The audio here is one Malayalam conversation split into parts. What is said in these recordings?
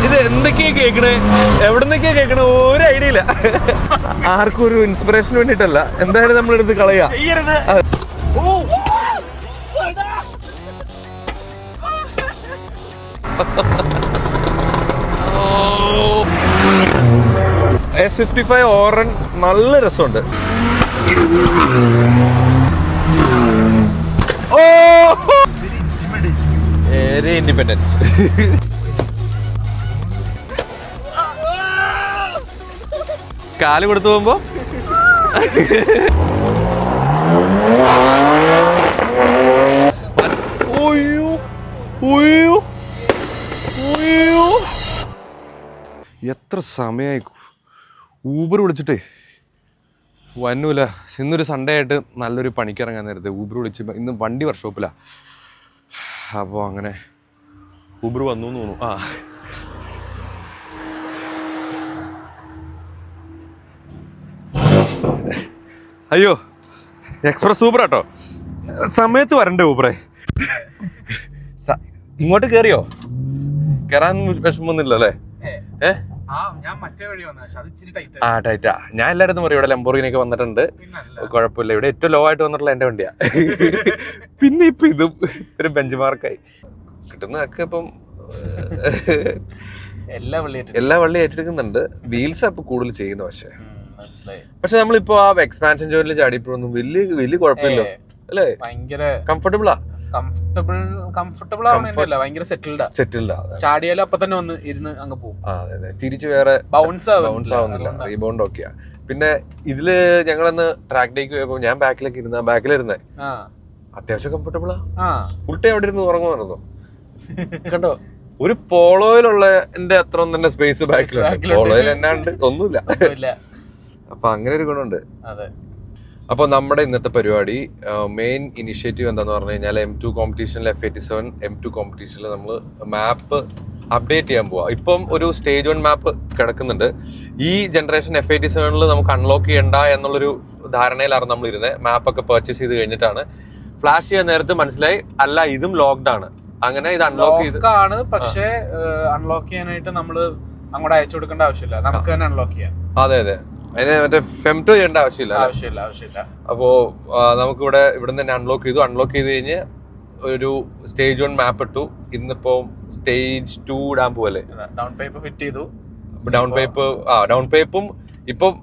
ഇത് എന്തൊക്കെയാ കേൾക്കണേ, എവിടുന്നൊക്കെയാ കേൾക്കണേ, ഒരു ഐഡിയ ഇല്ല. ആർക്കും ഒരു ഇൻസ്പിറേഷന് വേണ്ടിട്ടല്ല, എന്തായാലും നമ്മളെടുത്ത് കളയാ. S55 ഓറൻ നല്ല രസമുണ്ട്. Very independence. കാല് കൊടുത്തു പോകുമ്പോ എത്ര സമയമായി ഊബർ വിളിച്ചിട്ടേ വന്നൂല. ഇന്നൊരു സൺഡേ ആയിട്ട് നല്ലൊരു പണിക്കിറങ്ങാൻ നേരത്തെ ഊബർ വിളിച്ച്, ഇന്ന് വണ്ടി വർക്ക്ഷോപ്പിലാണ്. അപ്പോൾ അങ്ങനെ ഊബർ വന്നു എന്ന് തോന്നുന്നു. അയ്യോ, എക്സ്പ്രസ് ഊബർ കേട്ടോ, സമയത്ത് വരണ്ടേ ഊബറെ. ഇങ്ങോട്ട് കയറിയോ? കയറാൻ വിഷമൊന്നുമില്ല അല്ലേ? ടൈറ്റാ. ഞാൻ എല്ലായിടത്തും പറയും, ഇവിടെ ലംബോർഗിനിയൊക്കെ വന്നിട്ടുണ്ട്, കുഴപ്പമില്ല. ഇവിടെ ഏറ്റവും ലോ ആയിട്ട് വന്നിട്ടുള്ള എന്റെ വണ്ടിയാ. പിന്നെ ഇപ്പൊ ഇതും ഒരു ബെഞ്ച് മാർക്കായി. കിട്ടുന്നതൊക്കെ ഇപ്പം എല്ലാ വള്ളി ഏറ്റെടുക്കുന്നുണ്ട്. വീൽസ് അപ്പൊ കൂടുതൽ ചെയ്യുന്നു. പക്ഷെ നമ്മളിപ്പോ ആ എക്സ്പാൻഷൻ ജോയിനിൽ ചാടിയപ്പോഴൊന്നും വലിയ കുഴപ്പമില്ല അല്ലേ? ഭയങ്കര കംഫർട്ടബിളാ. കംഫർട്ടബിൾ ആവണില്ല, ഭയങ്കര സെറ്റിൽഡാ. ചാടിയാലും അപ്പൊ തന്നെ വന്ന് ഇരുന്ന് അങ്ങ് പോകും. തിരിച്ച് വേറെ ബൗൺസ് ആവുന്നില്ല, റീബൗണ്ട് ഒക്കെയാ. പിന്നെ ഇതില് ഞങ്ങളന്ന് ട്രാക്ക് ഡേക്ക് പോയപ്പോ ഞാൻ ബാക്കിലിരുന്നേ അത്യാവശ്യം കംഫർട്ടബിളാ. ഫുൾ ടൈം അവിടെ ഇരുന്ന് ഉറങ്ങുമായിരുന്നു. കണ്ടോ, ഒരു പോളോയിലുള്ള എന്റെ അത്ര തന്നെ സ്പേസ് ബാക്കിലുണ്ട്. പോളോയിൽ എന്നാണ്ട് ഒന്നുമില്ല. അപ്പൊ അങ്ങനെ ഒരു ഗുണമുണ്ട്. അപ്പോൾ നമ്മുടെ ഇന്നത്തെ പരിപാടി മെയിൻ ഇനിഷ്യേറ്റീവ് എന്താന്ന് പറഞ്ഞു കഴിഞ്ഞാൽ M2 കോമ്പറ്റീഷനിൽ F87 M2 കോമ്പറ്റീഷനിൽ നമ്മൾ മാപ്പ് അപ്ഡേറ്റ് ചെയ്യാൻ പോവാം. ഇപ്പം ഒരു സ്റ്റേജ് 1 മാപ്പ് കിടക്കുന്നുണ്ട്. ഈ ജനറേഷൻ F87 നമുക്ക് അൺലോക്ക് ചെയ്യണ്ട എന്നുള്ളൊരു ധാരണയിലാണ് നമ്മൾ ഇരുന്നത്. മാപ്പൊക്കെ പർച്ചേസ് ചെയ്ത് കഴിഞ്ഞിട്ടാണ് ഫ്ലാഷ് ചെയ്യാൻ നേരത്ത് മനസ്സിലായി അല്ല ഇതും ലോക്ക്ഡ് ആണ്. അങ്ങനെ ഇത് അൺലോക്ക് ചെയ്ത് പക്ഷേ അൺലോക്ക് ചെയ്യാനായിട്ട് നമ്മള് അങ്ങോട്ട് അയച്ചു കൊടുക്കേണ്ട ആവശ്യമില്ല, നമുക്ക് തന്നെ അൺലോക്ക് ചെയ്യാം. അതെ അതിന് മറ്റേ FEM2 ചെയ്യേണ്ട ആവശ്യമില്ല. അപ്പോ നമുക്കിവിടെ നിന്ന് തന്നെ അൺലോക്ക് ചെയ്ത് കഴിഞ്ഞ് ഒരു സ്റ്റേജ് 1 മാപ്പ് ഇട്ടു. ഇന്നിപ്പോ സ്റ്റേജ് 2 ഇടാൻ പോവല്ലേ. ഡൗൺ പൈപ്പ് ഫിറ്റ് ചെയ്തു. ഡൗൺ പൈപ്പും ഇപ്പം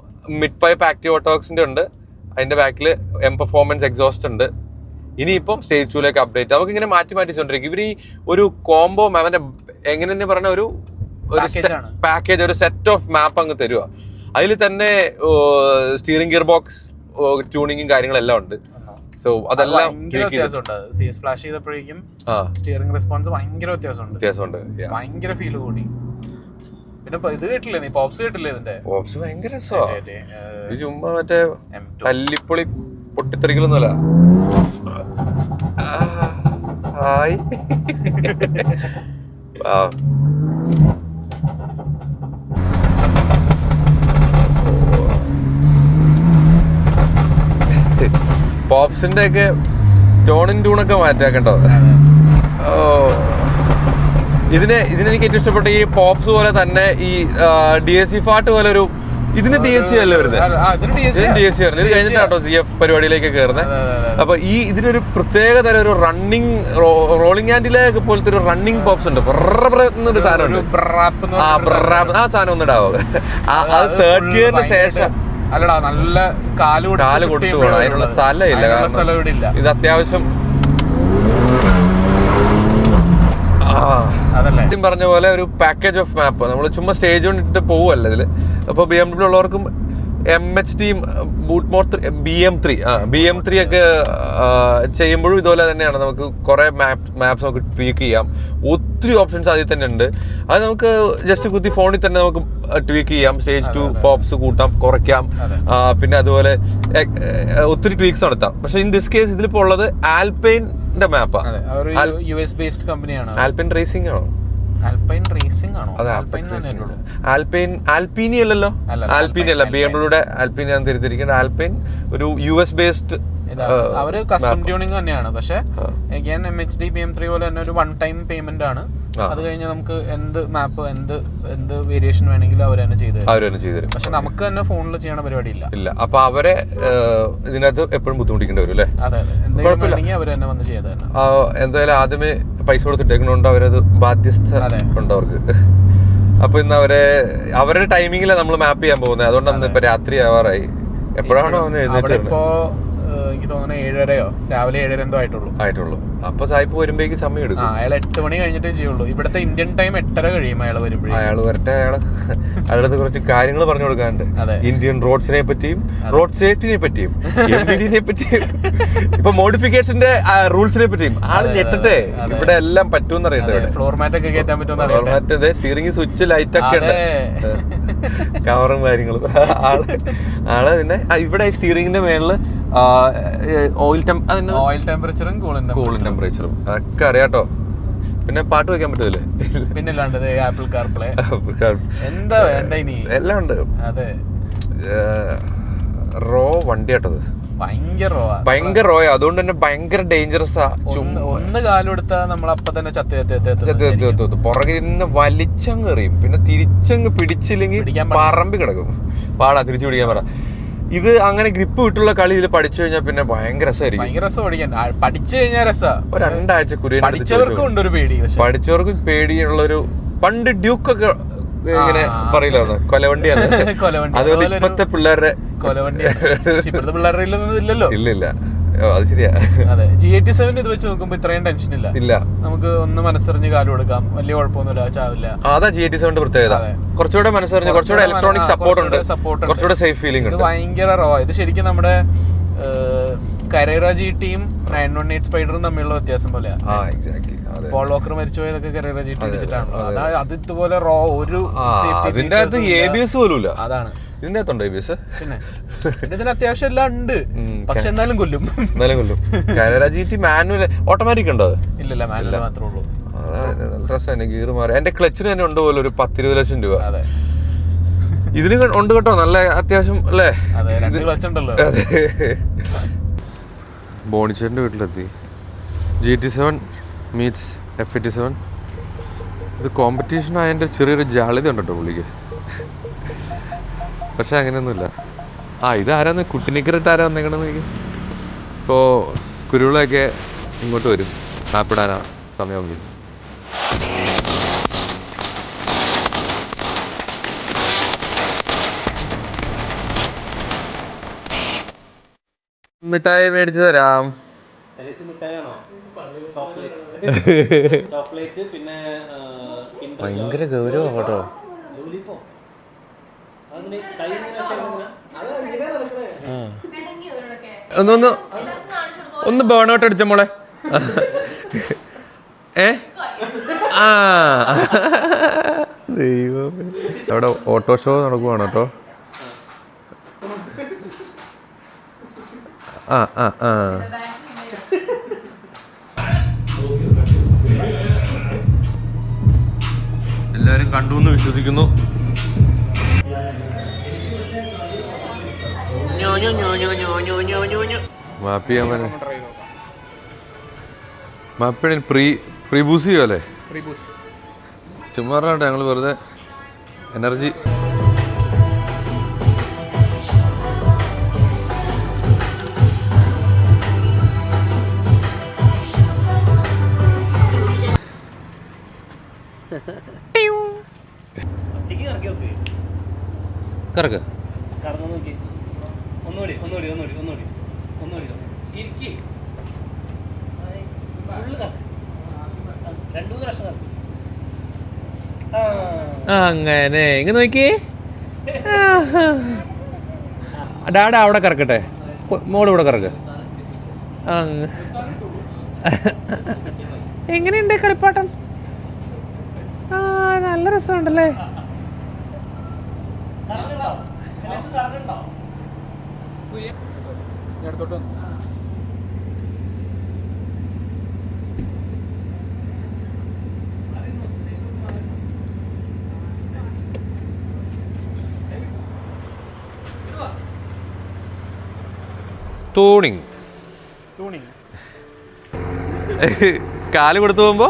മിഡ് പൈപ്പ് ആക്റ്റീവ് ഓട്ടോക്സിന്റെ ഉണ്ട്. അതിന്റെ ബാക്കിൽ M പെർഫോമൻസ് എക്സോസ്റ്റ് ഉണ്ട്. ഇനിയിപ്പം സ്റ്റേജ് 2ലേക്ക് അപ്ഡേറ്റ്. നമുക്ക് ഇങ്ങനെ മാറ്റിക്കൊണ്ടിരിക്കും. ഇവർ ഈ ഒരു കോംബോ അവന്റെ എങ്ങനെ തന്നെ പറഞ്ഞ ഒരു പാക്കേജ്, ഒരു സെറ്റ് ഓഫ് മാപ്പ് അങ്ങ് തരുക. അതിൽ തന്നെ സ്റ്റിയറിംഗ് ഗിയർ ബോക്സ് ട്യൂണിങ്ങും കാര്യങ്ങളെല്ലാം ഉണ്ട്. സോ അതെല്ലാം ഫ്ലാഷ് ചെയ്തപ്പോഴേക്കും സ്റ്റിയറിംഗ് റെസ്പോൺസ് ഭയങ്കര വ്യത്യാസമുണ്ട്. ഭയങ്കര ഫീൽ കൂടി. പിന്നെ ഇത് കേട്ടില്ലേ നീ, പോപ്സ് കേട്ടില്ലേ? ഇതിന്റെ പോപ്സ് ഭയങ്കര രസമാണ്. ഇത് ചുമ്മാ മറ്റേ തല്ലിപ്പൊളി പൊട്ടിത്തെറികളൊന്നുമല്ല. ഹായ് പോപ്സിന്റെ ഒക്കെ ടോണിൻ ട്യൂണൊക്കെ മാറ്റാക്കണ്ടോ. ഇതിനെനിക്ക് ഏറ്റവും ഇഷ്ടപ്പെട്ട ഈ പോപ്സ് പോലെ തന്നെ ഈ DSC ഫാട്ട് പോലെ ഒരു ഇതിന് DSC അല്ലേ വരുന്നത്. DSC വരുന്നത് ഇത് കഴിഞ്ഞിട്ടാട്ടോ CF പരിപാടിയിലേക്ക് കയറുന്നത്. അപ്പൊ ഇതിനൊരു പ്രത്യേക തരം ഒരു റണ്ണിങ് റോളിംഗ് ആൻഡിലേക്ക് പോലത്തെ ഒരു റണ്ണിങ് പോപ്സ് ഉണ്ട്. എന്നൊരു സാധനമുണ്ട്. ആ സാധനം ഒന്നിടാവോ. അത് തേർഡ് ഗിയറിന് ശേഷം അല്ലടാ, നല്ല കാല് കൊടുത്തു പോകണം. അതിനുള്ള സ്ഥലമില്ല. ഇത് അത്യാവശ്യം ആദ്യം പറഞ്ഞ പോലെ ഒരു പാക്കേജ് ഓഫ് മാപ്പ്. നമ്മൾ ചുമ്മാ സ്റ്റേജ് കൊണ്ടിട്ട് പോവല്ല ഇതില്. അപ്പൊ BMW ഉള്ളവർക്കും MHD ബൂട്ട്മോർ BM3 ഒക്കെ ചെയ്യുമ്പോഴും ഇതുപോലെ തന്നെയാണ്. നമുക്ക് കുറെ മാപ്സ് നമുക്ക് ട്വീക്ക് ചെയ്യാം. ഒത്തിരി ഓപ്ഷൻസ് അതിൽ തന്നെ ഉണ്ട്. അത് നമുക്ക് ജസ്റ്റ് കുത്തി ഫോണിൽ തന്നെ നമുക്ക് ട്വീക്ക് ചെയ്യാം. സ്റ്റേജ് 2 പോപ്സ് കൂട്ടാം, കുറയ്ക്കാം. പിന്നെ അതുപോലെ ഒത്തിരി ട്വീക്സ് നടത്താം. പക്ഷെ ഇൻ ദിസ് കേസ് ഇതിലിപ്പോ ഉള്ളത് ആൽപൈൻ്റെ മാപ്പാണ്. US ബേസ്ഡ് കമ്പനിയാണ്. ആൽപൈൻ റേസിംഗ് ആണോ? ആൽപീനി അല്ലല്ലോ. ആൽപീനി അല്ല, BMW ആൽപീനി ഞാൻ തിരിച്ചിരിക്കുന്നത്. ആൽപൈൻ ഒരു US ബേസ്ഡ് അവര് കസ്റ്റം ട്യൂണിങ് തന്നെയാണ്. പക്ഷെ അഗൈൻ MHD BM3 പോലെ തന്നെ ഒരു വൺ ടൈം പേയ്മെന്റ് ആണ്. അത് കഴിഞ്ഞ് നമുക്ക് എന്ത് മാപ്പ് എന്ത് വേരിയേഷൻ വേണമെങ്കിലും അവർ തന്നെ ചെയ്തു തരും. പക്ഷെ നമുക്ക് തന്നെ ഫോണിൽ ചെയ്യണ പരിപാടി ഇല്ല. അപ്പൊ അവരെ ഇതിനകത്ത് എപ്പോഴും ബുദ്ധിമുട്ടിക്കേണ്ടി വരും അല്ലേ? അതെ, എന്തെങ്കിലും വേണമെങ്കിൽ അവർ തന്നെ വന്ന് ചെയ്തു തരണം. എന്തായാലും ആദ്യമേ പൈസ കൊടുത്തിട്ടേക്കണോണ്ട് അവരത് ബാധ്യസ്ഥ ഉണ്ട് അവർക്ക്. അപ്പൊ ഇന്ന് അവരുടെ ടൈമിങ്ങിലാണ് നമ്മൾ മാപ്പ് ചെയ്യാൻ പോകുന്നത്. അതുകൊണ്ടാണ് ഇപ്പൊ രാത്രി ആവാറായി. എപ്പോഴാണോ അവന് എഴുന്നേറ്റ്? എനിക്ക് തോന്നുന്നത് 7:30 രാവിലെ 7:30 എന്തോ ആയിട്ടുള്ളൂ. അപ്പൊ സായിപ്പ് വരുമ്പോഴേക്ക് സമയം എടുക്കും. അയാൾ 8 മണി കഴിഞ്ഞിട്ടേ ചെയ്യുള്ളൂ. ഇവിടുത്തെ ഇന്ത്യൻ ടൈം 8:30 കഴിയും അയാൾ വരുമ്പോഴേ. അയാൾ വരട്ടെ. അയാളടുത്ത് കുറച്ച് കാര്യങ്ങൾ പറഞ്ഞു കൊടുക്കാനുണ്ട്. ഇന്ത്യൻ റോഡ്സിനെ പറ്റിയും റോഡ് സേഫ്റ്റിനെ പറ്റിയും MVD പറ്റിയും ഇപ്പൊ മോഡിഫിക്കേഷന്റെ റൂൾസിനെ പറ്റിയും ആള് ഞെട്ടട്ടെ. ഇവിടെ എല്ലാം പറ്റുമെന്ന് അറിയട്ടെ. ഫ്ലോർ മാറ്റ് ഒക്കെ കയറ്റാൻ പറ്റുമെന്ന് സ്റ്റിയറിംഗ് സ്വിച്ച് ലൈറ്റ് ഒക്കെ ഉണ്ട്, കവറും കാര്യങ്ങളും. ആള് പിന്നെ ഇവിടെ സ്റ്റിയറിംഗിന്റെ മേളില് ഓയിൽ ടെമ്പറേച്ചറും കൂളിംഗ് ടെമ്പറേച്ചറും ഒക്കെ അറിയാട്ടോ. പിന്നെ പാട്ട് വെക്കാൻ പറ്റൂലേ? പിന്നെ ആപ്പിൾ കാർപ്ലേ എന്താ വേണ്ട ഇനി എല്ലാം ഉണ്ട്. അതെ, റോ വണ്ടി ആട്ടത് ഭയങ്കര റോയാ. അതുകൊണ്ട് തന്നെ ഭയങ്കര ഡേഞ്ചറസ് ആ. ഒന്ന് കാലെടുത്താ നമ്മളപ്പ തന്നെ പുറകിൽ നിന്ന് വലിച്ചങ്ങ് എറിയും. പിന്നെ തിരിച്ചങ്ങ് പിടിച്ചില്ലെങ്കിൽ പറമ്പി കിടക്കും. പാടാ തിരിച്ചു പിടിക്കാൻ പറ. ഇത് അങ്ങനെ ഗ്രിപ്പ് വിട്ടുള്ള കളി ഇതിൽ പഠിച്ചു കഴിഞ്ഞാൽ പിന്നെ ഭയങ്കര രസമായിരിക്കും. പഠിച്ചു കഴിഞ്ഞാൽ രസമാണ്. 2 ആഴ്ച പഠിച്ചവർക്കും പേടിയുള്ളൊരു പണ്ട് ഡ്യൂക്കൊക്കെ ഇങ്ങനെ പറയില്ലായിരുന്നു, കൊലവണ്ടിയാണ്. അതുപോലെ ഇപ്പത്തെ പിള്ളേരുടെ ഇല്ലല്ലോ. ഇല്ലില്ല, അത് ശരിയാ. അതെ, G87 ഇത് വെച്ച് നോക്കുമ്പോ ഇത്രയും ടെൻഷൻ ഇല്ല. നമുക്ക് ഒന്ന് മനസ്സറിഞ്ഞ് കാലം കൊടുക്കാം, വലിയ കുഴപ്പമൊന്നുമില്ല, ചാവില്ല. അതാ G87 പ്രത്യേകത. കുറച്ചുകൂടെ മനസ്സറിഞ്ഞ്, കുറച്ചുകൂടെ ഇലക്ട്രോണിക് സപ്പോർട്ട് ഉണ്ട്, കുറച്ചുകൂടെ സേഫ് ഫീലിംഗ് ഉണ്ട്. ഇത് ഭയങ്കര റോ. ഇത് ശരിക്കും നമ്മുടെ കരേറ GT-യും 918 സ്പൈഡറും തമ്മിലുള്ള വ്യത്യാസം പോലെയാ. പോൾ വാക്കർ മരിച്ചുപോയതൊക്കെ കരേറ GT ഇടിച്ചിട്ടാണല്ലോ. അത് ഇതുപോലെ റോ ഒരു സേഫ്റ്റി. അതാണ് ഇതിന്റെ അകത്തുണ്ട് ABS. പിന്നെ ഇതിന് അത്യാവശ്യം എല്ലാം ഉണ്ട്, പക്ഷെ എന്നാലും കൊല്ലും. കരേറ GT മാനുവൽ ഓട്ടോമാറ്റിക് ഉണ്ടോ? ഇല്ല, മാനുവൽ മാത്രമേ ഉള്ളൂ. നല്ല രസം. ഗീർ മാറി. എന്റെ ക്ലച്ചിന് തന്നെ ഉണ്ട് പോലെ ഒരു 10-20 ലക്ഷം രൂപ. അതെ, ഇതിന് ഉണ്ട് കേട്ടോ, നല്ല അത്യാവശ്യം അല്ലേ? ബോണിച്ചേട്ടൻ്റെ വീട്ടിലെത്തി. GT7 meats F87. ഇത് കോമ്പറ്റീഷൻ ആയതിൻ്റെ ചെറിയൊരു ജാളിത ഉണ്ട് കേട്ടോ പുള്ളിക്ക്. പക്ഷെ അങ്ങനെയൊന്നുമില്ല. ഇതാരാന്ന് കുട്ടിനിക്കറിട്ട് ആരാ വന്നേക്കണമെന്ന് എനിക്ക്. ഇപ്പോൾ കുരുവിളൊക്കെ ഇങ്ങോട്ട് വരും, മാപ്പിടാനാ സമയമെങ്കിൽ. മിഠായി മേടിച്ചു തരാം. ഭയങ്കര ഗൗരവം കേട്ടോ. ഒന്ന് ബേൺ ഔട്ട് അടിച്ച മോളെ. ദൈവമേ, അവിടെ ഓട്ടോ ഷോ നടക്കുവാണ് കേട്ടോ. എല്ലാരും കണ്ടു എന്ന് വിശ്വസിക്കുന്നു. മാപ്പ് ചെയ്യാൻ തന്നെ മാപ്പിന് പ്രീ ബൂസ് ചെയ്യുമല്ലേ? ചുമ്മാ ഞങ്ങൾ വെറുതെ എനർജി. കറക്ക് അങ്ങനെ ഇങ്ങ് നോക്കി. ഡാഡാ അവിടെ കറക്കട്ടെ, മോള് ഇവിടെ കറക്ക്. എങ്ങനെയുണ്ട് കളിപ്പാട്ടം? നല്ല രസമുണ്ടല്ലേ. ടൂണിങ് കാല് കൊടുത്തു പോകുമ്പോ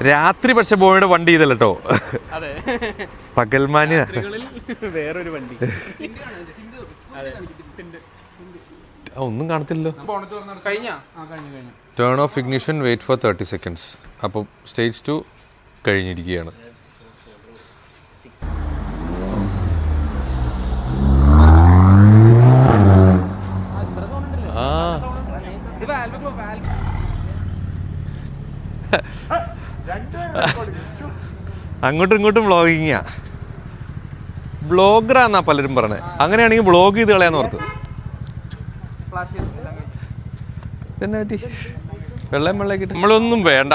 രാത്രി പക്ഷെ ബോയുടെ വണ്ടി ചെയ്തല്ലോ കേട്ടോ. പകൽമാന്യ വേറൊരു വണ്ടി ഒന്നും കാണത്തില്ലല്ലോ. കഴിഞ്ഞ turn off ignition, wait for 30 seconds. അപ്പം സ്റ്റേജ് 2 കഴിഞ്ഞിരിക്കുകയാണ്. അങ്ങോട്ടും ഇങ്ങോട്ടും വ്ളോഗിങ്ങാ. ബ്ലോഗറാന്നാ പലരും പറഞ്ഞത്. അങ്ങനെയാണെങ്കിൽ വ്ളോഗ് ചെയ്ത് കളയാന്ന് ഓർത്ത്. പിന്നെ പറ്റി വെള്ളം വെള്ളക്കിട്ട് നമ്മളൊന്നും വേണ്ട,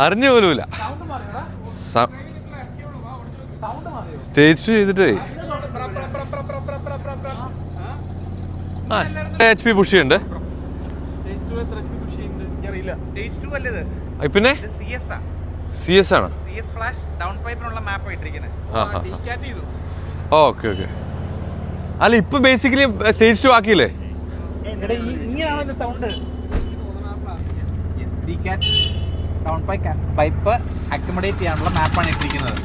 അറിഞ്ഞു പോലുമില്ല. സ്റ്റേജ് 2 ചെയ്തിട്ടേ HP പുഷ് ചെയ്യുന്നുണ്ട്. പിന്നെ CS ആണ്. Okay okay. അല്ല ഇപ്പൊ ബേസിക്കലി സ്റ്റേജ് 2 ആക്കിയില്ലേ? പൈപ്പ് അക്കോമഡേറ്റ് ചെയ്യാനുള്ള മാപ്പാണ് ഇട്ടിരിക്കുന്നത്.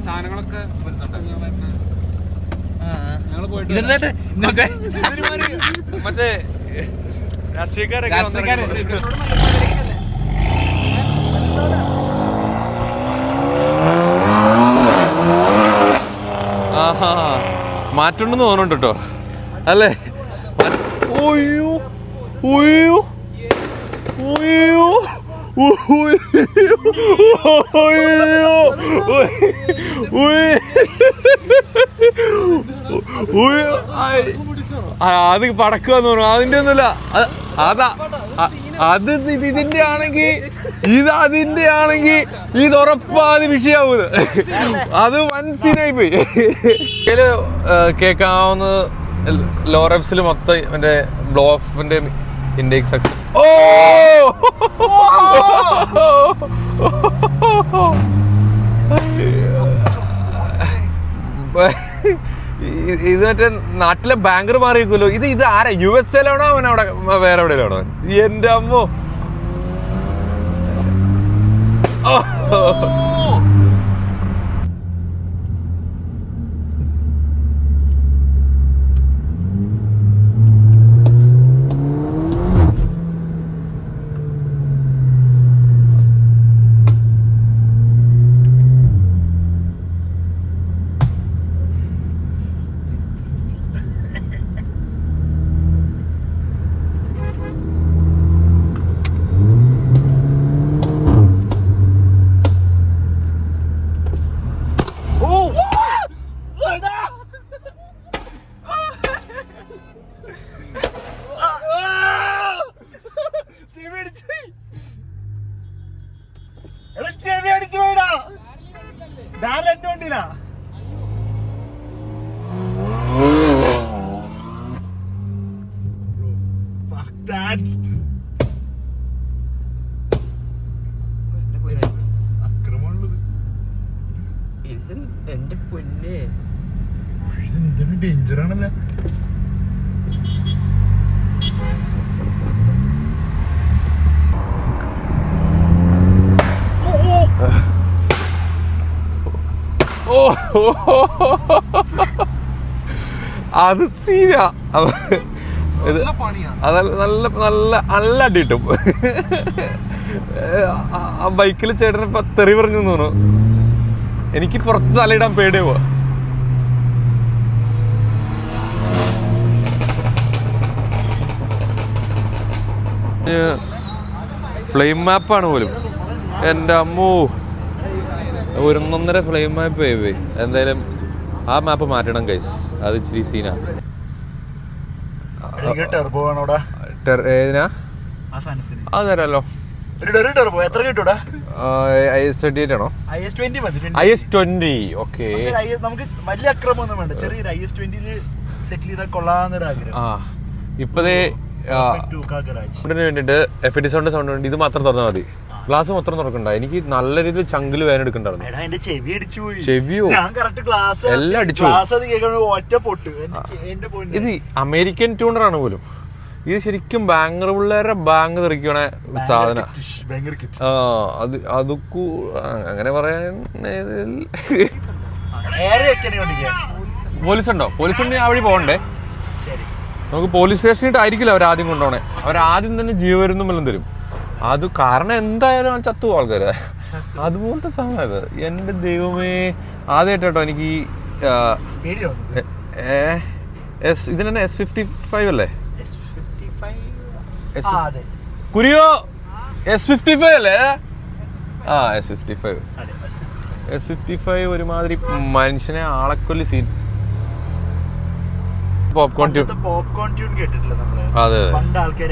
സാധനങ്ങളൊക്കെ മറ്റേ രാഷ്ട്രീയക്കാരൊക്കെ ആഹാ മാറ്റുണ്ടെന്ന് തോന്നുന്നുണ്ട് കേട്ടോ, അല്ലേ? ഓയ്യോ ഓയ്യോ ഓയ്യോ അത് പടക്കുവെന്ന് തോന്നുന്നു. അതിന്റെ ഒന്നുമില്ല. അതാ അത് ഇതിന്റെ ആണെങ്കിൽ ഇത് അതിന്റെ ആണെങ്കിൽ ഇത് ഉറപ്പാത് വിഷയാവൂത്. അത് വൻ സീനായി പോയി. കേൾക്കാവുന്ന ലോറെപ്സിൽ മൊത്തം മറ്റേ ബ്ലോ ഓഫിന്റെ ഇൻടേക്ക് സെക്ഷൻ. ഓ ഇത് മറ്റേ നാട്ടിലെ ബാങ്കർ മാറിയിരിക്കുമല്ലോ. ഇത് ആരാ? USA-ലാണോ അവൻ അവിടെ വേറെ എവിടെയാണോ? എന്റെ അമ്മോ. എന്റെ പൊന്നെ ഡേഞ്ചറാണല്ലോ. അത് സീനാ. നല്ല നല്ല നല്ല അടിയിട്ടും. ആ ബൈക്കിൽ ചേട്ടന് തെറി പറഞ്ഞു തോന്നുന്നു. എനിക്ക് പുറത്ത് തലയിടാൻ പേടിയാവുക. ഫ്ലെയിം മാപ്പാണ് പോലും. എൻ്റെ അമ്മോ, 1.5 ഫ്ലെയിം മാപ്പ് പോയി. എന്തായാലും ആ മാപ്പ് മാറ്റണം ഗൈസ്, അത് ഇച്ചിരി സീനാ. ഏതിനാ? അത് തരാമല്ലോ. IS-28 ആണോ? IS-20. ഓക്കെ, നമുക്ക് വലിയ അക്രമൊന്നും വേണ്ട, ചെറിയൊരു IS-20 സെറ്റിൽ ചെയ്താൽ കൊള്ളാന്നൊരു ആഗ്രഹം. ആ ഇപ്പതേ വേണ്ടിട്ട് FD7 സൗണ്ട് വേണ്ടി ഇത് മാത്രം തുറന്നാൽ മതി. ഗ്ലാസ് മൊത്തം തുറക്കണ്ട. എനിക്ക് നല്ല രീതിയിൽ ചങ്കില് വേദന എടുക്കണ്ടായിരുന്നു. ചെവിയോ എല്ലാം അടിച്ചു. ഇത് അമേരിക്കൻ ട്യൂണറാണ് പോലും. ഇത് ശരിക്കും ബാങ്കർ പിള്ളേരുടെ ബാങ്ക് തെറിക്കണ സാധന. അത് അങ്ങനെ പറയാൻ പോലീസുണ്ടോ? പോലീസുണ്ടെങ്കിൽ ആ വഴി പോകണ്ടേ? നമുക്ക് പോലീസ് സ്റ്റേഷനിട്ടായിരിക്കില്ല അവരാദ്യം കൊണ്ടുപോണേ. അവരാദ്യം തന്നെ ജീവമരുന്നും വല്ലതും തരും. അത് കാരണം എന്തായാലും ചത്തു ആൾക്കാര്. അതുപോലത്തെ സാധനം ഇത്. എന്റെ ദൈവമേ, ആദ്യമായിട്ടോ എനിക്ക് ഇതിനെ S55 അല്ലേ? കുരിയോ S55 അല്ലേ? S55 ഒരുമാതിരി മനുഷ്യനെ ആളക്കൊല്ലി സീൻ. പോപ്കോൺ ട്യൂൺ കേട്ടിട്ടില്ല നമ്മള്? അതെ, പണ്ട് ആൾക്കാർ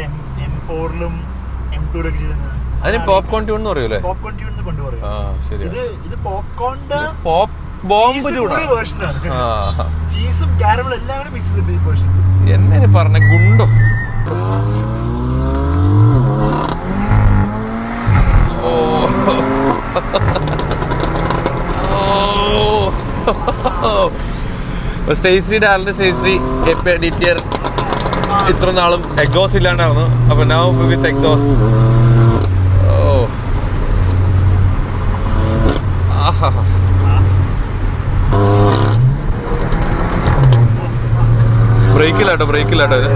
M4ലും M2ലൊക്കെ ചെയ്യുന്നത്. അതിന് പോപ്കോൺ ട്യൂൺ എന്ന് പറയൂലേ? പോപ്കോൺ ട്യൂൺ എന്ന് പണ്ട് പറയും. ഇത് പോപ്കോണിന്റെ പോപ്പ് ബോംബ് വേർഷനാണ്. ചീസും കാരമലും എല്ലാം കൂടെ മിക്സ് ചെയ്തിട്ട് ഈ വേർഷൻ. എന്നെ പറഞ്ഞ ഗുണ്ടോ. സ്റ്റേസി ഡാലിന്റെ സ്റ്റേസി എഡിറ്റർ ഇത്ര നാളും എക്സോസ് ഇല്ലാണ്ടായിരുന്നു. അപ്പൊ നൗ വിത്ത് എക്സോസ്. ബ്രേക്കില്ലാട്ടോ ഇത്.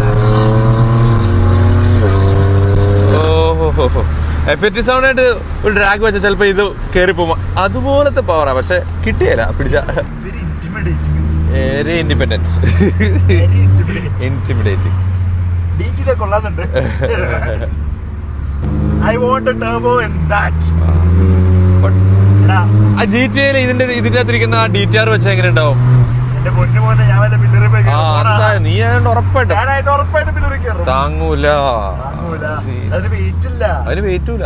ഓഹോ, FD7 ആയിട്ട് ഒരു ഡ്രാഗ് വെച്ചാൽ ചിലപ്പോ ഇത് കയറി പോകുമ്പോ അതുപോലത്തെ പവറാ. പക്ഷെ കിട്ടിയല്ല പിടിച്ച. Very independence. ഇന്റിമിഡേറ്റിംഗ്. ആ GTA ഇതിന്റെ അകത്തിരിക്കുന്ന ആ DTR വെച്ച എങ്ങനെ ഉണ്ടാവും? നീ ഉറപ്പായിട്ടും താങ്ങൂല. അതിന് വെയിറ്റൂല.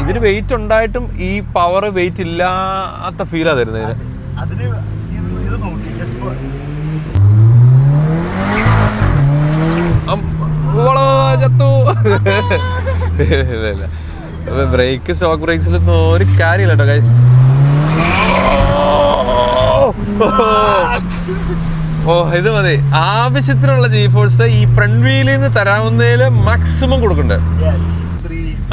ഇതിന് വെയിറ്റ് ഉണ്ടായിട്ടും ഈ പവർ വെയിറ്റ് ഇല്ലാത്ത ഫീലാ തരുന്നത്. ചത്തു. ബ്രേക്ക് സ്റ്റോക്ക് ബ്രേക്സിലൊന്നും ഒരു കാര്യമില്ല കേട്ടോ ഗൈസ്. ഇത് മതി. ആവശ്യത്തിനുള്ള G-ഫോഴ്സ് ഈ ഫ്രണ്ട് വീലിൽ നിന്ന് തരാവുന്നതില് മാക്സിമം കൊടുക്കുന്നുണ്ട്.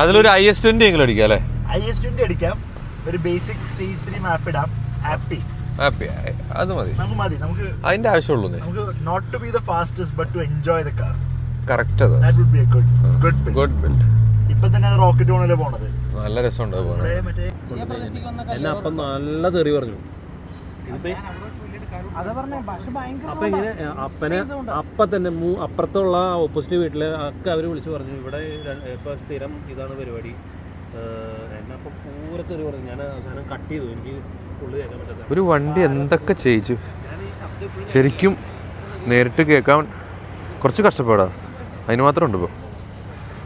അതിലൊരു IS20 എങ്കിലും അടിക്കാം അല്ലേ? IS20 അടിക്കാം. ഒരു ബേസിക് സ്റ്റേജ് 3 മാപ്പ് ഇടാം. ഹാപ്പി അത് മതി. നമുക്ക് അതിന്റെ ആവശ്യമുള്ളൂ. നമുക്ക് not to be the fastest but to enjoy the car. Correct. That would be a good build. ഇപ്പൊ തന്നെ റോക്കറ്റ് പോണല്ലേ പോണത്. നല്ല രസമുണ്ട്. എന്നെ അപ്പം നല്ല തെറി പറഞ്ഞു. അപ്പൊ ഇങ്ങനെ അപ്പൊ തന്നെ അപ്പുറത്തുള്ള ഓപ്പോസിറ്റ് വീട്ടില് ഒക്കെ അവര് വിളിച്ചു പറഞ്ഞു ഇവിടെ ഇപ്പൊ സ്ഥിരം ഇതാണ് പരിപാടി. എന്നെ അപ്പൊ പൂരെ തെറി പറഞ്ഞു. ഞാൻ അവസാനം കട്ട് ചെയ്തു. എനിക്ക് ഫുള്ള് കേൾക്കാൻ പറ്റാത്ത ഒരു വണ്ടി എന്തൊക്കെ ചെയ്യിച്ചു. ശരിക്കും നേരിട്ട് കേൾക്കാൻ കുറച്ച് കഷ്ടപ്പാടാ. അതിന് മാത്രം ഉണ്ട് ഇപ്പോൾ.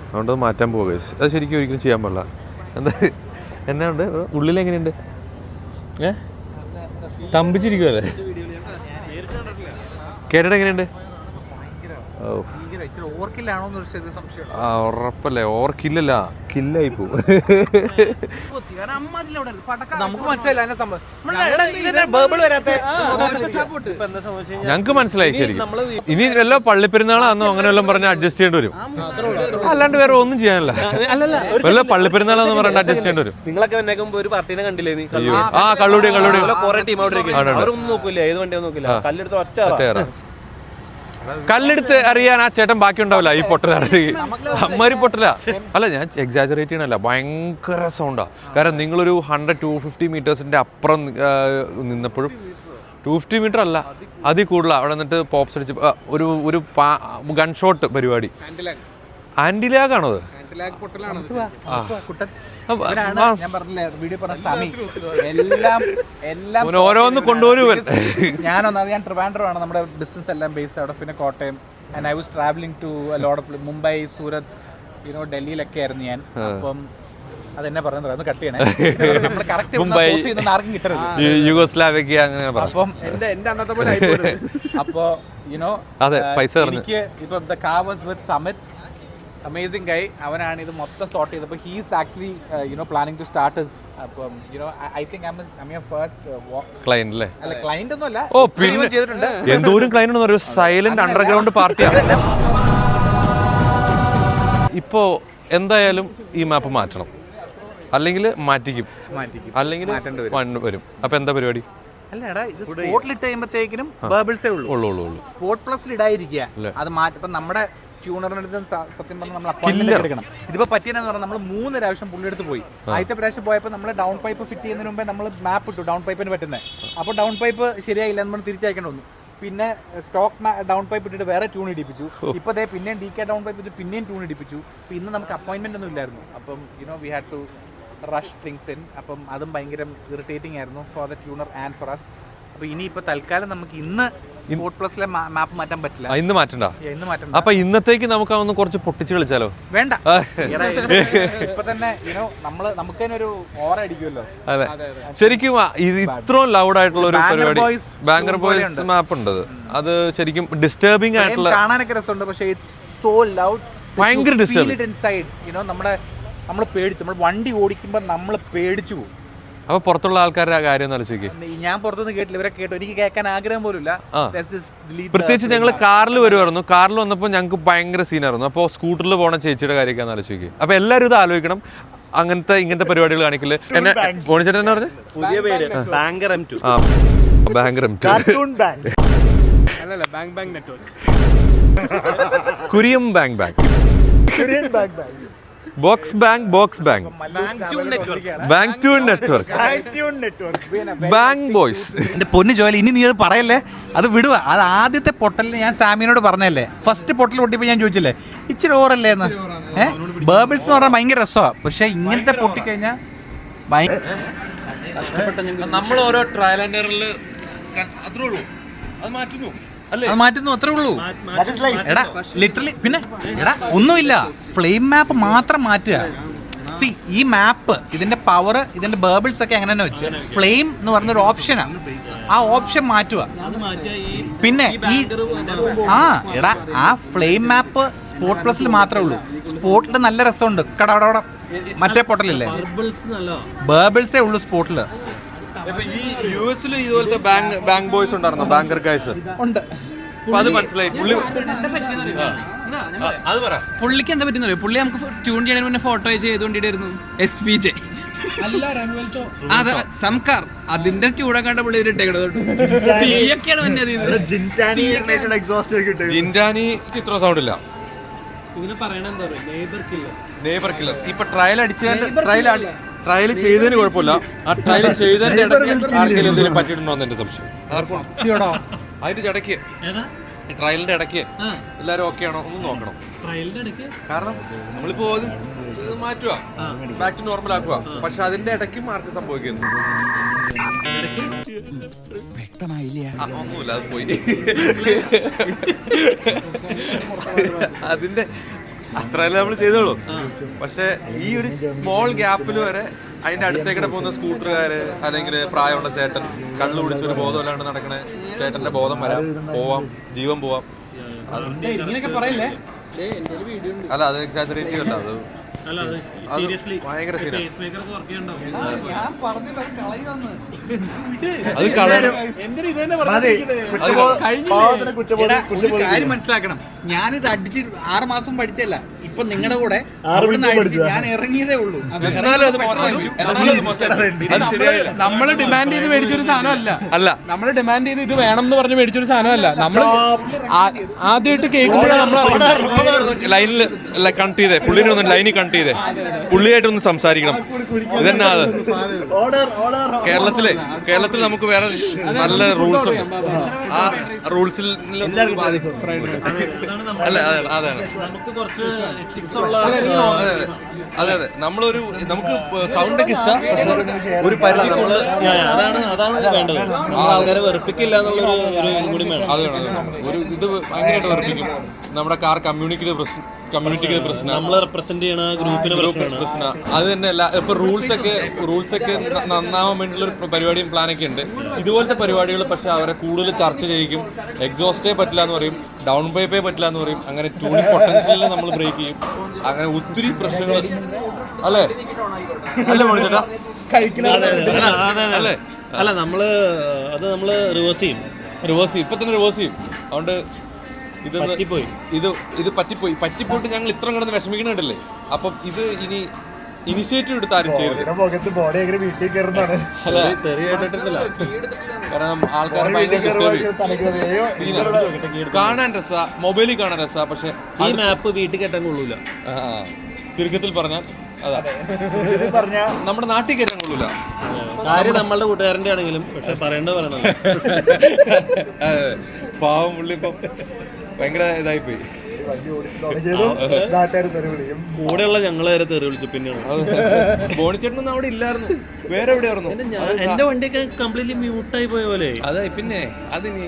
അതുകൊണ്ട് മാറ്റാൻ പോവുക. അത് ശരിക്കും ഒരിക്കലും ചെയ്യാൻ പാടില്ല. എന്താ എന്നാ ഉണ്ട് ഉള്ളിലെങ്ങനെയുണ്ട്? തമ്പിച്ചിരിക്കുമല്ലേ? കേട്ടിട്ട് എങ്ങനെയുണ്ട്? ഉറപ്പല്ലേ? ഓർക്കില്ലല്ല, കില്ലായി പോവും. ഞങ്ങക്ക് മനസ്സിലായി ശരിക്കും. ഇനി വല്ല പള്ളിപ്പെരുന്നാളാന്നോ അങ്ങനെ വല്ലതും പറഞ്ഞാൽ അഡ്ജസ്റ്റ് ചെയ്യേണ്ടി വരും. അല്ലാണ്ട് വേറെ ഒന്നും ചെയ്യാനല്ല. വല്ല പള്ളിപ്പെരുന്നാളാന്ന് പറഞ്ഞാൽ അഡ്ജസ്റ്റ് ചെയ്യേണ്ടി വരും. നിങ്ങളൊക്കെ ഒരു പാർട്ടിനെ കണ്ടില്ലേ? കള്ളൂടി കുറെ ടീം അവിടെ അവരൊന്നും നോക്കൂല. ഏത് വണ്ടിയൊന്നും നോക്കില്ല. കല്ലെടുത്ത് ഒറ്റ കല്ലെടുത്ത് അറിയാൻ ആ ചേട്ടൻ ബാക്കി ഉണ്ടാവില്ല. ഈ പൊട്ടലാണ് അമ്മാരി പൊട്ടല. അല്ല, ഞാൻ എക്സാജറേറ്റ് ചെയ്യണല്ല. ഭയങ്കര സൗണ്ടാ. കാരണം നിങ്ങളൊരു 100-250 മീറ്റേഴ്സിന്റെ അപ്പുറം നിന്നപ്പോഴും 250 മീറ്റർ അല്ല, അതിൽ കൂടുതലാണ്. അവിടെ നിന്നിട്ട് പോപ്സ് അടിച്ച് ഒരു ഗൺ ഷോട്ട് പരിപാടി. ആന്റിലാഗാണോ അത്? ഓരോന്ന് കൊണ്ടുവരുവൻ. ഞാൻ ട്രിവാൻഡ്രം നമ്മുടെ ബിസിനസ് എല്ലാം ബേസ്ഡ് അവിടെ. പിന്നെ Kottayam. And I was travelling to lot of Mumbai, Surat, ഡൽഹിയിലൊക്കെ ആയിരുന്നു ഞാൻ. അപ്പം അതെന്നെ പറയുന്നത് കട്ട് ചെയ്യണേ. മുംബൈ, യുഗോസ്ലാവിയ അങ്ങനെ. അപ്പം എന്റെ അന്നത്തെ പോലെ അപ്പോ യുനോ അതെ, പൈസ എനിക്ക് ഇപ്പൊ the car was with Samit, amazing guy. അവനാണ് ഇത് മൊത്തം സോർട്ട് ചെയ്തത്. അപ്പോൾ he's actually planning to start his, അപ്പം I think I your first client അല്ലേ? അല്ല ക്ലയന്റ് ഒന്നും അല്ല. ഓ പിന്നെ ചെയ്തിട്ടുണ്ട്. എന്തോരം ക്ലയന്റ് എന്ന് പറയും, സൈലന്റ് അണ്ടർഗ്രൗണ്ട് പാർട്ടിയാണ്. ഇപ്പോ എന്തായാലും ഈ മാപ്പ് മാറ്റണം, അല്ലെങ്കിൽ മാറ്റിക്കും, അല്ലെങ്കിൽ വരും. അപ്പൊ എന്താ പരിപാടി? അല്ലടാ, ഇത് സ്പോട്ടിൽ ഇട്ട് കഴിയുമ്പോഴത്തേക്കിനും ബേബിൾസേ ഉള്ളൂ. സ്പോർട്ട് പ്ലസിൽ ഇടാതിരിക്കുക, അത് മാറ്റി. ഇപ്പം നമ്മുടെ ട്യൂണറിന്റെ അടുത്ത് സത്യം പറഞ്ഞാൽ നമ്മൾ അപ്പോയിന്റ്മെന്റ് എടുക്കണം. ഇതിപ്പോ പറ്റിയെന്ന് പറഞ്ഞാൽ നമ്മൾ 3 പ്രാവശ്യം പുള്ളിയെടുത്ത് പോയി. ആദ്യത്തെ പ്രാവശ്യം പോയപ്പോൾ നമ്മൾ ഡൗൺ പൈപ്പ് ഫിറ്റ് ചെയ്യുന്നതിന് മുമ്പേ നമ്മൾ മാപ്പ് ഇട്ടു ഡൗൺ പൈപ്പിന് പറ്റുന്നത്. അപ്പോൾ ഡൗൺ പൈപ്പ് ശരിയായില്ല, നമ്മൾ തിരിച്ചയക്കേണ്ടി വന്നു. പിന്നെ സ്റ്റോക്ക് ഡൗൺ പൈപ്പ് ഇട്ടിട്ട് വേറെ ട്യൂൺ ഇടിപ്പിച്ചു. ഇപ്പൊ പിന്നെയും DK ഡൗൺ പൈപ്പ് ഇട്ട് പിന്നെയും ട്യൂൺ ഇടിപ്പിച്ചു. അപ്പോൾ ഇന്ന് നമുക്ക് അപ്പോയിന്റ്മെന്റ് ഒന്നും ഇല്ലായിരുന്നു. അപ്പം we had to rush things in. അപ്പം അതും ഭയങ്കര ഇറിറ്റേറ്റിംഗ് ആയിരുന്നു for the tuner and for us. അപ്പോൾ ഇനിയിപ്പോൾ തൽക്കാലം നമുക്ക് ഇന്ന് സ്പോർട്ട് പ്ലസിലെ മാപ്പ് മാറ്റാൻ പറ്റില്ല. ഇന്ന് മാറ്റണ്ട. ഇന്ന് മാറ്റണ്ട. അപ്പൊ ഇന്നത്തേക്ക് നമുക്ക് ഒന്ന് കുറച്ച് പൊട്ടിച്ച് കളിച്ചാലോ? വേണ്ട, ഇപ്പൊ തന്നെ നമുക്ക് തന്നെ ഒരു ഓറ അടിക്കുമല്ലോ. അതെ, ശരിക്കും ഇത് ഇത്രയും ലൗഡ് ആയിട്ടുള്ള ഒരു പരിപാടി ബാങ്കർ ബോയ്സ് മാപ്പ് ഉണ്ട്. അത് ശരിക്കും ഡിസ്റ്റർബിംഗ് ആയിട്ടുള്ള, കാണാനൊക്കെ രസമുണ്ട്. പക്ഷേ ഇറ്റ്സ് സോ ലൗഡ്, ഭയങ്കര ഡിസ്റ്റർബിംഗ്. നമ്മൾ പേടിച്ചു, നമ്മൾ വണ്ടി ഓടിക്കുമ്പോൾ നമ്മൾ പേടിച്ചു പോകും. അപ്പൊ പുറത്തുള്ള ആൾക്കാരുടെ കാര്യം ഒന്ന് ആലോചിക്കുക. ഞാൻ പുറത്തുനിന്ന് കേട്ടില്ല, ഇവരെ കേട്ടു. എനിക്ക് കേൾക്കാൻ ആഗ്രഹം പോലും ഇല്ല. പ്രത്യേകിച്ച് ഞങ്ങൾ കാറിൽ വരുമായിരുന്നു. കാറിൽ വന്നപ്പോൾ ഞങ്ങൾക്ക് ഭയങ്കര സീനായിരുന്നു. അപ്പോൾ സ്കൂട്ടറിൽ പോണ ചേച്ചിയുടെ കാര്യമൊക്കെ ആലോചിക്കുക. അപ്പൊ എല്ലാവരും ഇത് ആലോചിക്കണം, ഇങ്ങനത്തെ പരിപാടികൾ കാണിക്കല്. എന്നെ മോണിച്ചേട്ടൻ എന്നാ പറഞ്ഞു? പുതിയ പേര് ബാങ്കർ M2. ബാങ്കർ M2 അല്ലല്ല, ബാങ്ക് നെറ്റ്വർക്ക്, കുരിയം bank box bank bank tune network bank boys. എന്റെ പൊന്നു ജോലി, ഇനി നീ അത് പറയല്ലേ, അത് വിടുക. അത് ആദ്യത്തെ പൊട്ടലിന് ഞാൻ സാമിനോട് പറഞ്ഞല്ലേ, ഫസ്റ്റ് പൊട്ടൽ പൊട്ടിയപ്പോൾ ഞാൻ ചോദിച്ചില്ലേ ഇച്ചിരി ഓറല്ലേ എന്ന്. ബേബിൾസ് എന്ന് പറഞ്ഞാൽ ഭയങ്കര രസമാണ്. പക്ഷെ ഇങ്ങനത്തെ പൊട്ടിക്കഴിഞ്ഞാൽ നമ്മൾ ഓരോ ട്രയൽ ആൻഡ് എററിൽ അത്രേ ഉള്ളൂ, അത് മാറ്റുന്നു അത്രേ ഉള്ളൂ. എടാ ലിറ്ററലി, പിന്നെ എടാ ഒന്നുമില്ല, ഫ്ലെയിം മാപ്പ് മാത്രം മാറ്റുക. സി, ഈ മാപ്പ്, ഇതിന്റെ പവർ, ഇതിന്റെ ബേബിൾസ് ഒക്കെ അങ്ങനെ തന്നെ വെച്ച് ഫ്ലെയിം എന്ന് പറഞ്ഞൊരു ഓപ്ഷനാണ്. ആ ഓപ്ഷൻ മാറ്റുക. പിന്നെ എടാ ആ ഫ്ലെയിം മാപ്പ് സ്പോർട്ട് പ്ലസിൽ മാത്രമേ ഉള്ളൂ. സ്പോർട്ടിൽ നല്ല രസമുണ്ട്. കടവിടെ മറ്റേ പൊട്ടലില്ലേ, ബേബിൾസേ ഉള്ളൂ സ്പോർട്ടില്. യുഎസിൽ ഇതുപോലത്തെ ബാങ്ക് ബോയ്സ് ഉണ്ടായിരുന്നു, ബാങ്കർ ഗൈസ് ഉണ്ട്. അത് മനസ്സിലായി. പുള്ളിക്ക് എന്താ പറ്റുന്ന, പുള്ളി നമുക്ക് ട്യൂൺ ചെയ്യണതിന് മുന്നേ ഫോട്ടോ ചെയ്തുകൊണ്ടിട്ടായിരുന്നു SVJ. അതെ, സംകാർ അതിന്റെ ട്യൂണ കണ്ട പുള്ളി ജിൻഡാനിക്ക് ഇത്ര സൗണ്ട് ഇല്ല. നെയ്ബർ കില്ലർ ഇപ്പൊ ട്രയൽ ചെയ്തതിന് കുഴപ്പമില്ല. ആ ട്രയൽ ചെയ്തതിന്റെ ഇടയ്ക്ക് ആർക്കെങ്കിലും എന്തെങ്കിലും പറ്റിയിട്ടുണ്ടോ എന്ന് എന്റെ സംശയം. അതിന്റെ ഇടയ്ക്ക്, ട്രയലിന്റെ ഇടയ്ക്ക് എല്ലാരും ഓക്കെ ആണോ ഒന്ന് നോക്കണം. കാരണം നമ്മളിപ്പോ മാറ്റുക, ബാക്ക് ടു നോർമൽ ആക്കുക. പക്ഷെ അതിന്റെ ഇടയ്ക്കും ആർക്ക് സംഭവിക്കുന്നു ഒന്നുമില്ല, അത് പോയി. അതിന്റെ അത്രയല്ലേ നമ്മൾ ചെയ്തോളൂ. പക്ഷെ ഈ ഒരു സ്മോൾ ഗ്യാപ്പിൽ വരെ അതിന്റെ അടുത്തേക്കിടെ പോകുന്ന സ്കൂട്ടറുകാര്, അല്ലെങ്കിൽ പ്രായമുള്ള ചേട്ടൻ, കള്ളു കുടിച്ചൊരു ബോധമല്ലാണ്ട് നടക്കണ ചേട്ടന്റെ ബോധം വരാം, പോവാം, ജീവൻ പോവാം. അല്ല, അത് എക്സാജറേറ്റ് ചെയ്യല്ല, അത് ഭയങ്കര സീനാണ്. അത് കാര്യം മനസ്സിലാക്കണം. ഞാനിത് അടിച്ച് 6 മാസം പഠിച്ചല്ല, ഇപ്പൊ നിങ്ങളുടെ കൂടെ ഞാൻ ഇറങ്ങിയതേ ഉള്ളൂ. നമ്മള് ഡിമാൻഡ് ചെയ്ത് മേടിച്ചൊരു സാധനം അല്ല. നമ്മള് ഡിമാൻഡ് ചെയ്ത് ഇത് വേണം എന്ന് പറഞ്ഞ് മേടിച്ചൊരു സാധനമല്ല. നമ്മൾ ആദ്യമായിട്ട് കേൾക്കുമ്പോഴാണ് നമ്മൾ ലൈനിൽ കണക്ട് ചെയ്തേ, പുള്ളിനെ ഒന്ന് ലൈനിൽ കണക്ട് ചെയ്തേ, പുള്ളിയായിട്ടൊന്ന് സംസാരിക്കണം. ഇതന്നെ അത് കേരളത്തിൽ നമുക്ക് വേറെ നല്ല റൂൾസ് ഉണ്ട്. ആ റൂൾസിൽ നമുക്ക് കുറച്ച് അതെ അതെ നമ്മളൊരു നമുക്ക് സൗണ്ട് ഒക്കെ ഇഷ്ടം ഒരു പരിധിക്കുള്ള അതാണ് വേണ്ടത്. ആൾക്കാരെ വെറുപ്പിക്കില്ല എന്നുള്ളൊരു കൂടി വേണം. അത് വേണം. ഒരു ഇത് ഭയങ്കരമായിട്ട് വെറുപ്പിക്കും നമ്മുടെ കാർ കമ്മ്യൂണിറ്റിക്ക് പ്രശ്നം, നമ്മളെ റെപ്രസെന്റ് ചെയ്യണ ഗ്രൂപ്പിന് പ്രശ്നം. അത് തന്നെ അല്ല, ഇപ്പൊ റൂൾസ് ഒക്കെ നന്നാവാൻ വേണ്ടിയുള്ള ഒരു പരിപാടിയും പ്ലാനൊക്കെ ഉണ്ട്. ഇതുപോലത്തെ പരിപാടികൾ പക്ഷെ അവരെ കൂടുതൽ ചർച്ച ചെയ്യിക്കും. എക്സോസ്റ്റേ പറ്റില്ല എന്ന് പറയും, ഡൗൺ പൈപ്പേ പറ്റില്ല എന്ന് പറയും, അങ്ങനെ ട്യൂണിംഗ് പൊട്ടൻഷ്യലിനെ നമ്മൾ ബ്രേക്ക് ചെയ്യും. അങ്ങനെ ഒത്തിരി പ്രശ്നങ്ങൾ അല്ലേ മോണിച്ചേട്ടാ അല്ലേ? അല്ല നമ്മള് റിവേഴ്സ് ചെയ്യും ഇപ്പൊ തന്നെ റിവേഴ്സ് ചെയ്യും. അതുകൊണ്ട് ഇത് പറ്റിപ്പോയിട്ട് ഞങ്ങൾ ഇത്ര കിടന്ന് വിഷമിക്കണുണ്ടല്ലേ. അപ്പം ഇത് ഇനി ഇനിഷ്യേറ്റീവ് എടുത്ത് ആരും ചെയ്യരുത്. കാരണം ആൾക്കാർ കാണാൻ രസാ, മൊബൈലിൽ കാണാൻ രസാ, പക്ഷെ ഈ മാപ്പ് വീട്ടിൽ കെട്ടാൻ കൊള്ളൂല. ചുരുക്കത്തിൽ പറഞ്ഞാൽ അതാ നമ്മുടെ നാട്ടിൽ കയറ്റാൻ കൊള്ളൂല. കാര്യം നമ്മളുടെ കൂട്ടുകാരൻ്റെ ആണെങ്കിലും പക്ഷെ പറയണത് പാവം പുള്ളി ഇപ്പം ഭയങ്കര ഇതായിപ്പോയി. കൂടെയുള്ള ഞങ്ങളെ വരെ തെറി വിളിച്ചു. പിന്നെയാണ് ബോണിച്ചേട്ടനൊന്നും അവിടെ ഇല്ലായിരുന്നു, വേറെ എവിടെയായിരുന്നു. എന്റെ വണ്ടിയൊക്കെ കംപ്ലീറ്റ്ലി മ്യൂട്ടായി പോയ പോലെ. അതെ പിന്നെ അതിനി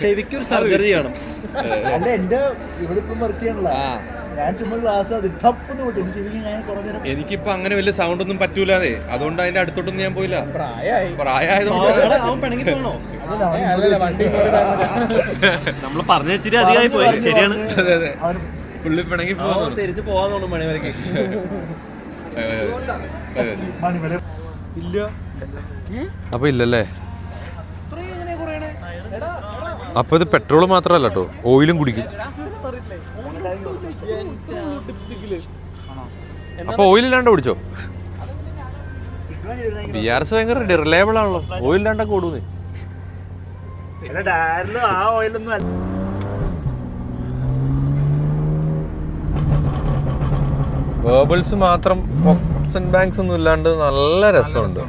ചെവിക്കൊരു സർജറി ചെയ്യണം. അല്ല എന്റെ ഇവിടെ ഇപ്പം വർക്ക് ചെയ്യണല്ലോ, ഞാൻ ചുമ്മാ ക്ലാസ് എനിക്കിപ്പോ അങ്ങനെ വലിയ സൗണ്ട് ഒന്നും പറ്റൂലേ, അതുകൊണ്ട് അതിന്റെ അടുത്തോട്ടൊന്നും ഞാൻ പോയില്ല. പ്രായമായതുകൊണ്ട് നമ്മള് പറഞ്ഞ ഇച്ചിരി അധികമായി പോയി. ശരിയാണ്. പുള്ളി പിണങ്ങി തിരിച്ചു പോവാൻ തോന്നും മണിവരക്ക്. ഇല്ല. അപ്പൊ ഇല്ലല്ലേ? അപ്പൊ ഇത് പെട്രോൾ മാത്രല്ല കേട്ടോ, ഓയിലും കുടിക്കും. അപ്പൊ ഓയിലില്ലാണ്ട് ഓടിച്ചോ? BRS ഭയങ്കര റിലയബിൾ ആണല്ലോ, ഓയിലില്ലാണ്ടൊക്കെ ഓടുന്നേ. വേർബിൾസ് മാത്രം ഓപ്ഷൻ ബാങ്ക്സ് ഒന്നും ഇല്ലാണ്ട് നല്ല രസമുണ്ട്.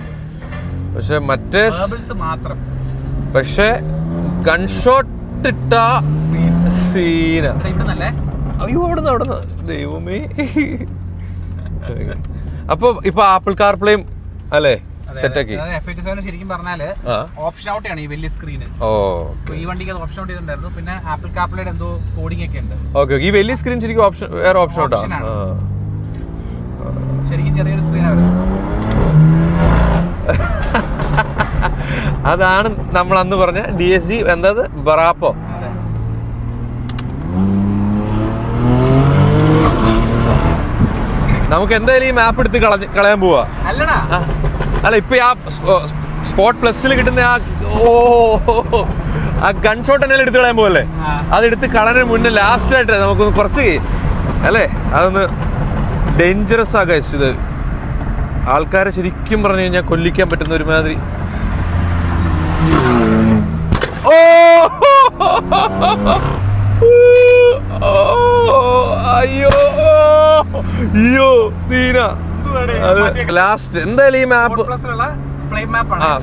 പക്ഷെ മറ്റേ പക്ഷെ ഗൺഷോട്ട് ഇട്ട സീന. അയ്യോ അവിടുന്ന് ദൈവമേ. അപ്പൊ ഇപ്പൊ ആപ്പിൾ കാർപ്ലേയും അല്ലേ സെറ്റാക്കി? ശരിക്കും പറഞ്ഞാല് ഓപ്ഷൻ ഔട്ട് ആണ് ഈ വലിയ സ്ക്രീന്. ഈ വണ്ടിക്ക് അത് ഓപ്ഷൻ ഔട്ട് ചെയ്തിട്ടുണ്ടായിരുന്നു. പിന്നെ ആപ്പിൾ കാർപ്ലേയുടെ എന്തോ കോഡിംഗ് ഒക്കെ ഉണ്ട്. ഓക്കെ, ഈ വലിയ സ്ക്രീൻ ശരിക്കും ഓപ്ഷൻ വേറെ ഓപ്ഷൻ ഔട്ടാണ്. ശരിക്കും ചെറിയൊരു സ്ക്രീനാണ്. അതാണ് നമ്മൾ അന്ന് പറഞ്ഞ DSG എന്തത് ബറാപ്പോ. നമുക്ക് എന്തായാലും ഈ മാപ്പ് എടുത്ത് കളയാൻ പോവാ. അല്ല ഇപ്പൊ ആ സ്പോട്ട് പ്ലസിൽ കിട്ടുന്ന ആ ഗൺഷോട്ട് തന്നെ എടുത്ത് കളയാൻ പോവല്ലേ, അതെടുത്ത് കളഞ്ഞതിന് മുന്നേ ലാസ്റ്റ് ആയിട്ട് നമുക്കൊന്ന് കുറച്ച് അല്ലേ അതൊന്ന് ഡേഞ്ചറസ് ആ ഗൈസ്. ഇത് ആൾക്കാരെ ശരിക്കും പറഞ്ഞു കഴിഞ്ഞാൽ കൊല്ലിക്കാൻ പറ്റുന്ന ഒരുമാതിരി. അയ്യോ സീന. ലാസ്റ്റ് എന്തായാലും ഈ മാപ്പ്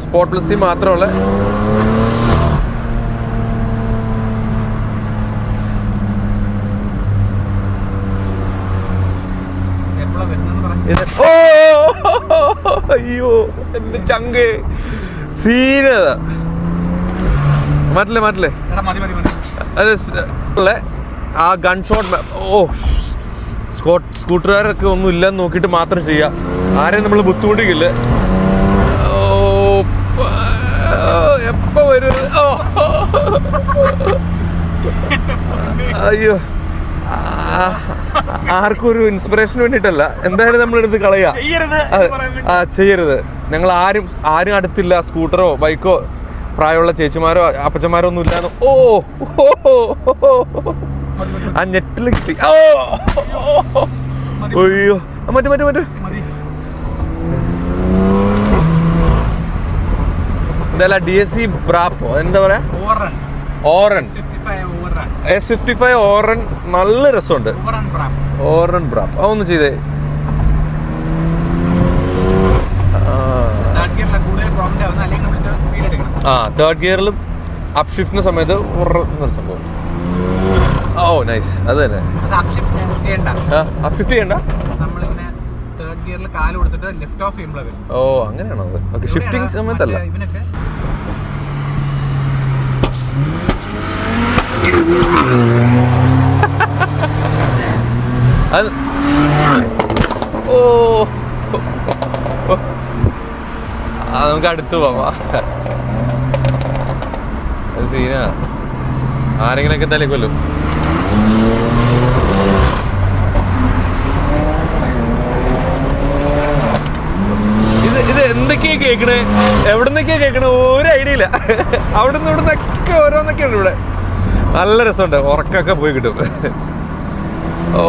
സ്പോട്ട് പ്ലസ് മാത്രമുള്ള അയ്യോ എന്റെ ചങ്ക് സീനതാ. മാറ്റില്ലേ അതെ ആ ഗൺഷോട്ട്. സ്കൂട്ടറുകാരൊക്കെ ഒന്നും ഇല്ലെന്ന് നോക്കിയിട്ട് മാത്രം ചെയ്യാം, ആരെയും നമ്മൾ ബുദ്ധിമുട്ടിക്കില്ല. എപ്പോ വരും? അയ്യോ ആർക്കും ഒരു ഇൻസ്പിറേഷന് വേണ്ടിയിട്ടല്ല, എന്തായാലും നമ്മളെടുത്ത് കളയാ. ചെയ്യരുത്. ഞങ്ങൾ ആരും അടുത്തില്ല, സ്കൂട്ടറോ ബൈക്കോ പ്രായമുള്ള ചേച്ചിമാരോ അപ്പച്ചന്മാരോ ഒന്നും ഇല്ലാന്ന്. ആ നെറ്റിൽ കിട്ടി. അയ്യോ മറ്റു എന്തായാലും DSG ബ്രാപ്പോ എന്താ പറയാ, ഓറൻ S55 ഓറൻ നല്ല രസമുണ്ട്. ഓറൻ ബ്രാപ്പ് അതൊന്ന് ചെയ്തേ. തേർഡ് ഗിയറിലും അപ് ഷിഫ്റ്റിന്റെ സമയത്ത് സംഭവം ഓ നൈസ്, അത് തന്നെ. അത് അപ്ഷിഫ്റ്റ് ചെയ്യണ്ട, അപ്ഷിഫ്റ്റ് ചെയ്യണ്ട, നമ്മളിങ്ങനെ തേർഡ് ഗിയറിൽ കാല് കൊടുത്തിട്ട് ലെഫ്റ്റ് ഓഫ് ചെയ്യുമ്പോഴാണ് വരും. ഓ അങ്ങനെയാണോ അത്? ഓക്കെ, ഷിഫ്റ്റിംഗ് സമയത്തല്ല. ഇവനൊക്കെ അത് ഓ നമുക്ക് അടുത്ത് പോവാം. സീന ആരെങ്കിലൊക്കെ തലേക്കൊല്ലും. ഇത് എന്തൊക്കെയാ കേക്കണേ, എവിടുന്നൊക്കെയാ കേക്കണേ, ഒരു ഐഡിയ ഇല്ല. അവിടുന്ന് ഇവിടുന്നൊക്കെ ഓരോന്നൊക്കെയുണ്ട് ഇവിടെ. നല്ല രസമുണ്ട്, ഉറക്കൊക്കെ പോയി കിട്ടും. ഓ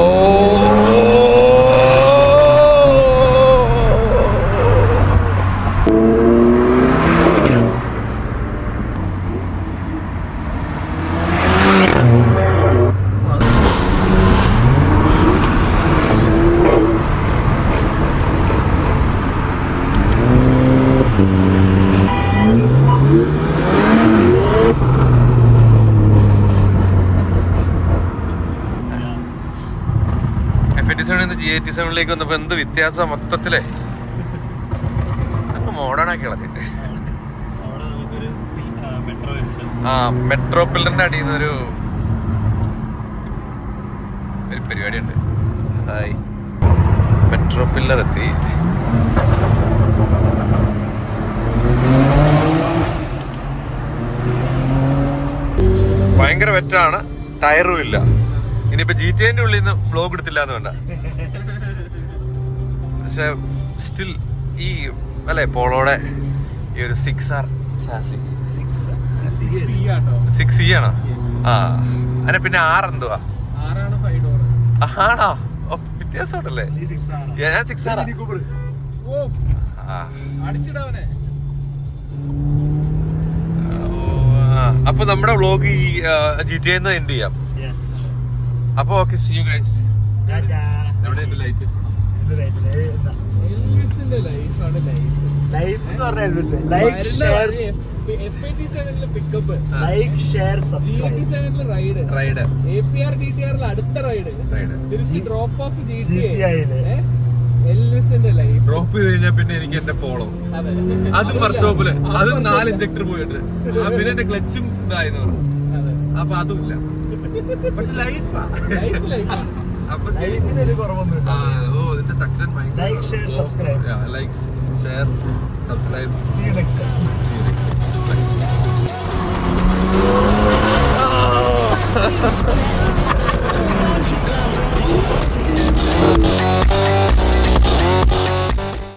G87 വന്നപ്പോ എന്ത് വ്യത്യാസം മൊത്തത്തിലേ. മോഡേൺ ആക്കി കളഞ്ഞിട്ട്. മെട്രോ പില്ലറിന്റെ അടിയിൽ നിന്ന് ഒരു പരിപാടിയുണ്ട്. ഹായ്, മെട്രോ പില്ലർ എത്തി. ഭയങ്കര വെറ്റാണ്, ടയറും ഇല്ല. ഇനിയിപ്പോ GTA ഉള്ളിൽ നിന്ന് വ്ലോഗ് എടുത്തില്ല എന്ന് വേണ്ട. പക്ഷെ സ്റ്റിൽ ഈ അല്ലെ പോളോടെ ഈ ഒരു 6R ഷാസി 6E ആണോ? ആ അതിനെ പിന്നെ 6 എന്തുവാ ആണോ? വ്യത്യാസം ഉണ്ടല്ലേ? ഞാൻ 6R. അപ്പൊ നമ്മുടെ വ്ലോഗ് ഈ GTA എൻഡ് ചെയ്യാം. അപ്പൊ ഓക്കെ, സീ യു ഗൈസ്. എവിടെ എന്റെ ലൈറ്റ്? ലൈഫ് എന്ന് പറഞ്ഞാൽ Elvis. Like share subscribe. Ride APR DTR അടുത്ത റൈഡ് തിരിച്ച് ഡ്രോപ്പ് ഓഫ് GTA ഡ്രോപ്പ് ചെയ്ത് കഴിഞ്ഞാൽ പിന്നെ എനിക്ക് എന്റെ പോളോ, അതും വർക്ക്ഷോപ്പില്, അതും 4 ഇഞ്ചക്ടർ പോയിട്ട്, പിന്നെ എന്റെ ക്ലച്ചും ഇതായിരുന്നു. അപ്പൊ അതുമില്ല. പക്ഷെ ലൈഫാ. അപ്പൊ ലൈഫിനൊരു കുറവൊന്നുമില്ല. ഓ ഇതിന്റെ section like share subscribe. Like share subscribe. See you next time.